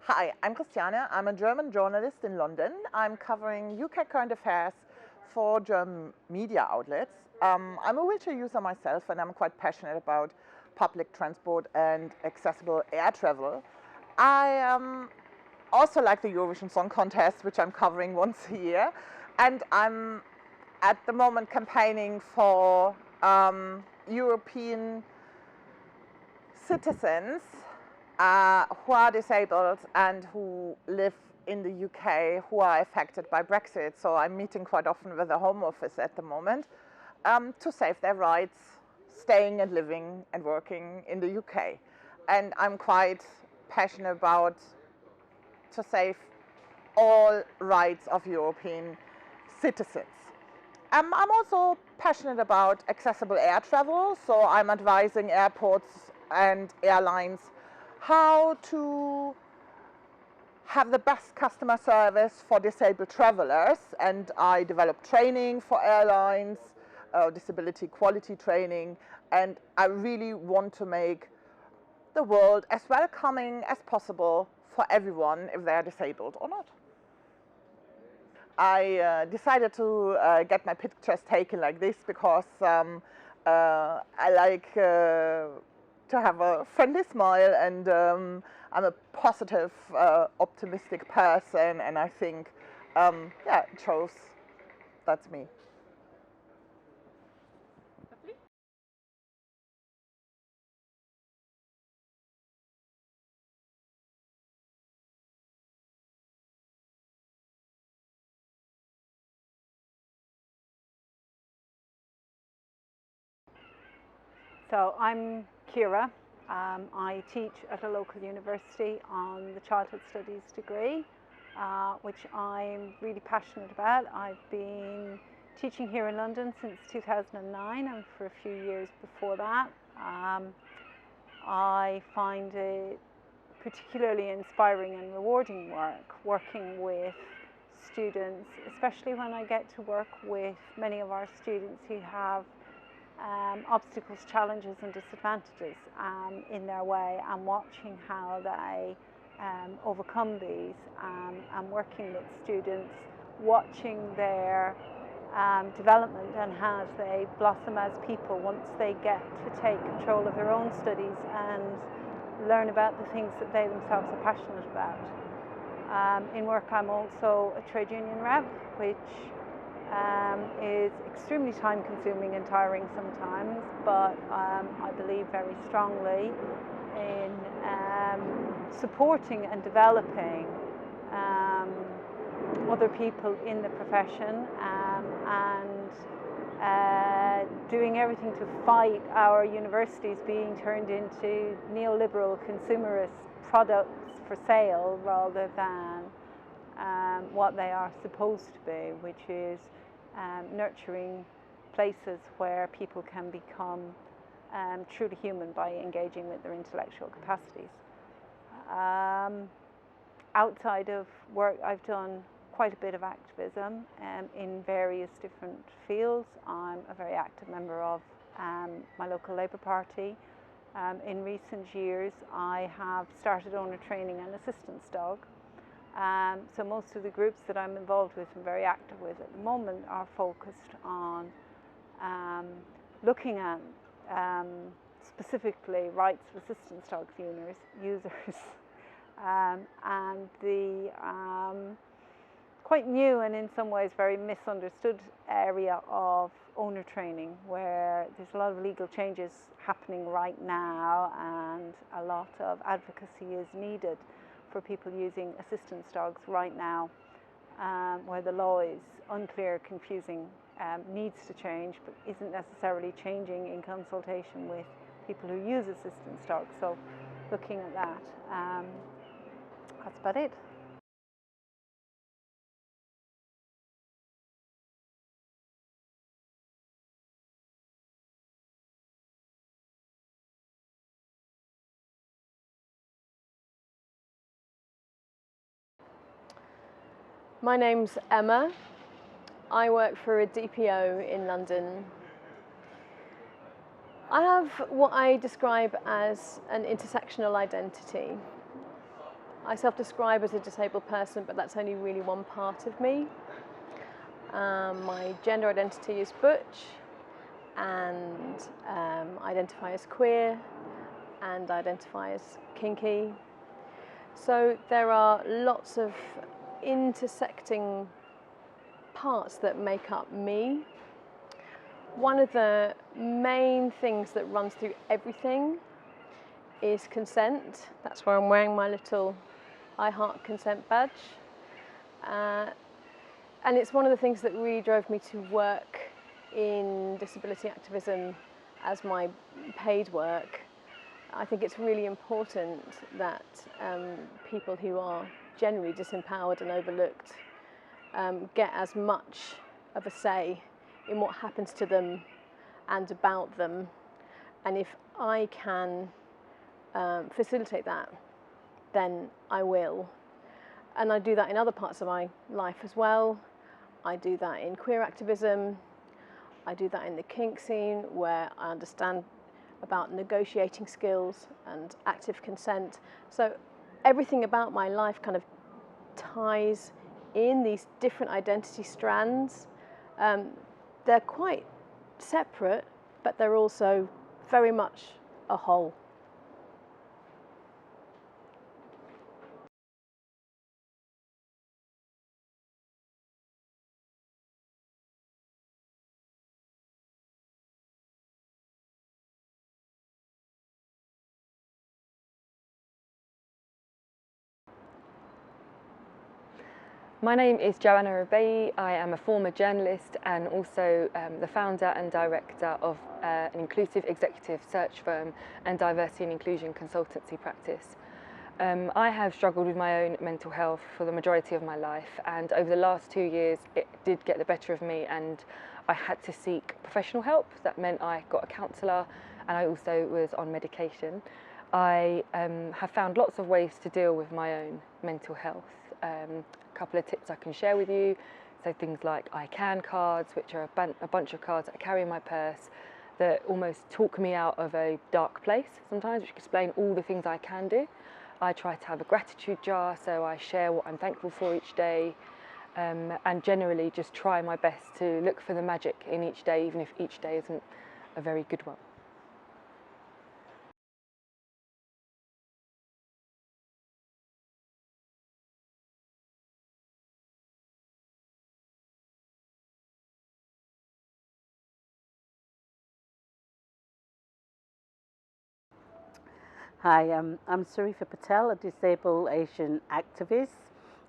Hi, I'm Christiane. I'm a German journalist in London. I'm covering UK current affairs for German media outlets. I'm a wheelchair user myself, and I'm quite passionate about public transport and accessible air travel. I also like the Eurovision Song Contest, which I'm covering once a year, and I'm at the moment campaigning for European citizens who are disabled and who live in the UK who are affected by Brexit. So I'm meeting quite often with the Home Office at the moment to save their rights, staying and living and working in the UK. And I'm quite passionate about to save all rights of European citizens. I'm also passionate about accessible air travel, so I'm advising airports and airlines how to have the best customer service for disabled travelers, and I develop training for airlines, disability equality training, and I really want to make the world as welcoming as possible for everyone, if they're disabled or not. I decided to get my pictures taken like this because I like to have a friendly smile, and I'm a positive, optimistic person, and I think, yeah, it shows that's me. So I'm Kira. I teach at a local university on the Childhood Studies degree, which I'm really passionate about. I've been teaching here in London since 2009, and for a few years before that. I find it particularly inspiring and rewarding working with students, especially when I get to work with many of our students who have obstacles, challenges and disadvantages in their way, and watching how they overcome these, and working with students, watching their development and how they blossom as people once they get to take control of their own studies and learn about the things that they themselves are passionate about. In work, I'm also a trade union rep, which is extremely time consuming and tiring sometimes, but I believe very strongly in supporting and developing other people in the profession, and doing everything to fight our universities being turned into neoliberal consumerist products for sale rather than what they are supposed to be, which is nurturing places where people can become truly human by engaging with their intellectual capacities. Outside of work, I've done quite a bit of activism in various different fields. I'm a very active member of my local Labour Party. In recent years, I have started owner training and assistance dog. So most of the groups that I'm involved with and very active with at the moment are focused on looking at specifically rights of assistance dog users and the quite new and in some ways very misunderstood area of owner training, where there's a lot of legal changes happening right now and a lot of advocacy is needed for people using assistance dogs right now, where the law is unclear, confusing, needs to change, but isn't necessarily changing in consultation with people who use assistance dogs. So looking at that, that's about it. My name's Emma. I work for a DPO in London. I have what I describe as an intersectional identity. I self-describe as a disabled person, but that's only really one part of me. My gender identity is butch, and identify as queer, and identify as kinky. So there are lots of intersecting parts that make up me. One of the main things that runs through everything is consent. That's why I'm wearing my little I Heart Consent badge. And it's one of the things that really drove me to work in disability activism as my paid work. I think it's really important that people who are generally disempowered and overlooked get as much of a say in what happens to them and about them. And if I can facilitate that, then I will. And I do that in other parts of my life as well. I do that in queer activism. I do that in the kink scene, where I understand about negotiating skills and active consent. So everything about my life kind of ties in these different identity strands. They're quite separate, but they're also very much a whole. My name is Joanna Rebay. I am a former journalist and also the founder and director of an inclusive executive search firm and diversity and inclusion consultancy practice. I have struggled with my own mental health for the majority of my life, and over the last 2 years it did get the better of me and I had to seek professional help. That meant I got a counsellor and I also was on medication. I have found lots of ways to deal with my own mental health. A couple of tips I can share with you. So things like I can cards, which are a bunch of cards that I carry in my purse that almost talk me out of a dark place sometimes, which explain all the things I can do. I try to have a gratitude jar, so I share what I'm thankful for each day, and generally just try my best to look for the magic in each day, even if each day isn't a very good one. Hi, I'm Sarifa Patel, a disabled Asian activist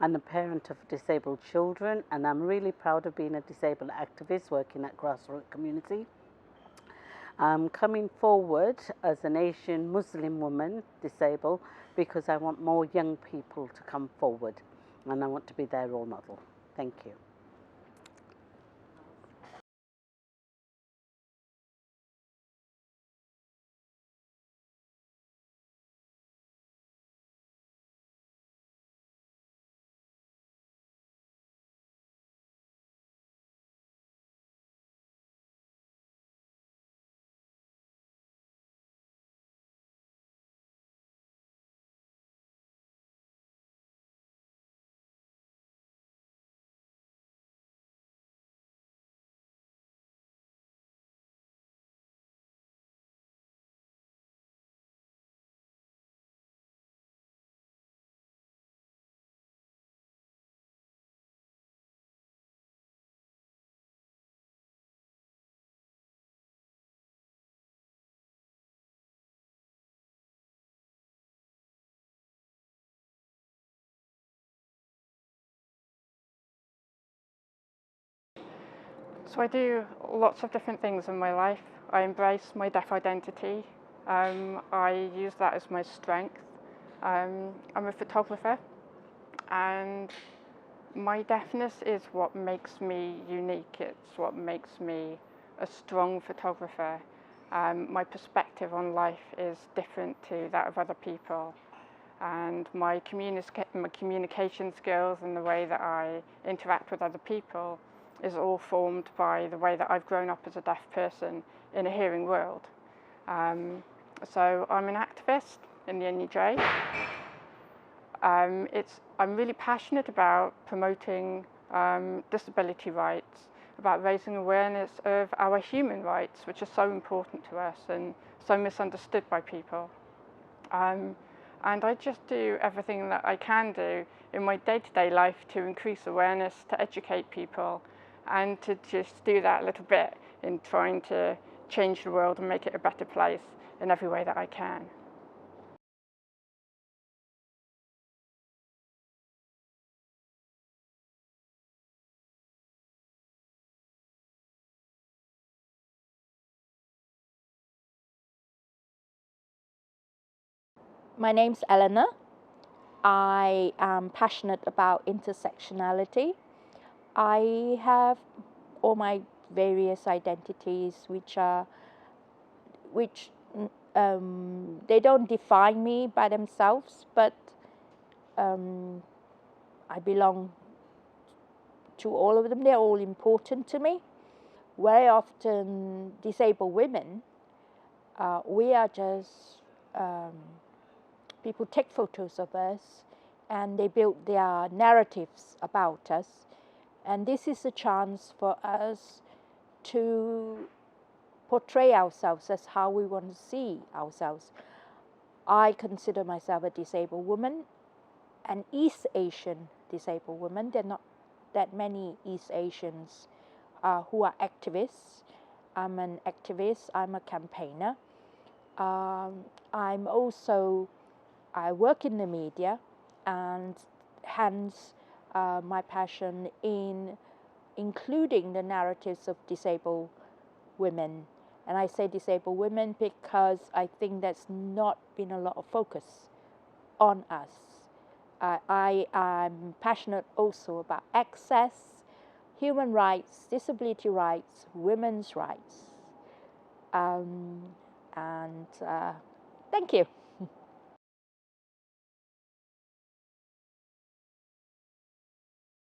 and a parent of disabled children, and I'm really proud of being a disabled activist working at grassroots community. I'm coming forward as an Asian Muslim woman, disabled, because I want more young people to come forward and I want to be their role model. Thank you. So I do lots of different things in my life. I embrace my deaf identity. I use that as my strength. I'm a photographer, and my deafness is what makes me unique. It's what makes me a strong photographer. My perspective on life is different to that of other people, and my communication skills and the way that I interact with other people is all formed by the way that I've grown up as a deaf person in a hearing world. So I'm an activist in the NUJ. I'm really passionate about promoting disability rights, about raising awareness of our human rights, which are so important to us and so misunderstood by people. And I just do everything that I can do in my day-to-day life to increase awareness, to educate people, and to just do that a little bit in trying to change the world and make it a better place in every way that I can. My name's Eleanor. I am passionate about intersectionality. I have all my various identities which they don't define me by themselves, but I belong to all of them. They're all important to me. Very often disabled women, we are just people take photos of us and they build their narratives about us. And this is a chance for us to portray ourselves as how we want to see ourselves. I consider myself a disabled woman, an East Asian disabled woman. There are not that many East Asians who are activists. I'm an activist, I'm a campaigner. I work in the media, and hence my passion in including the narratives of disabled women. And I say disabled women because I think there's not been a lot of focus on us. I am passionate also about access, human rights, disability rights, women's rights. Thank you.